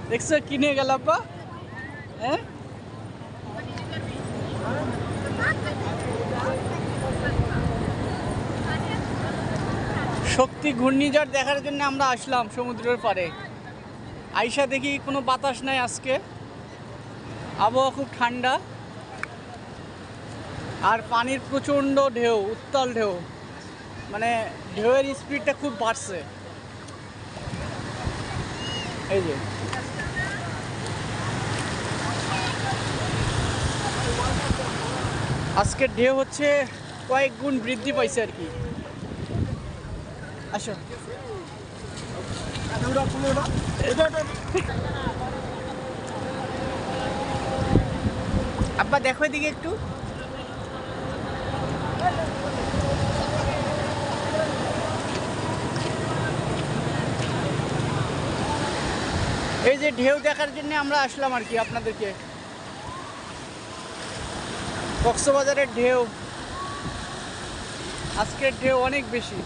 দেখছো কিনে গেল আব্বা। হ্যাঁ শক্তি ঘূর্ণিঝড় দেখার জন্য আমরা আসলাম সমুদ্রের পাড়ে। আইসা দেখি কোনো বাতাস নাই আজকে, আবহাওয়া খুব ঠান্ডা আর পানির প্রচণ্ড ঢেউ, উত্তাল ঢেউ, মানে ঢেউয়ের স্পিডটা খুব বাড়ছে। এই যে আজকের ঢেউ হচ্ছে কয়েক গুণ বৃদ্ধি পাইছে আর কি। আসো আব্বা দেখো এদিকে একটু। এই যে ঢেউ দেখার জন্য আমরা আসলাম আর কি আপনাদেরকে। কক্সবাজারের ঢেউ, আজকের ঢেউ অনেক বেশি।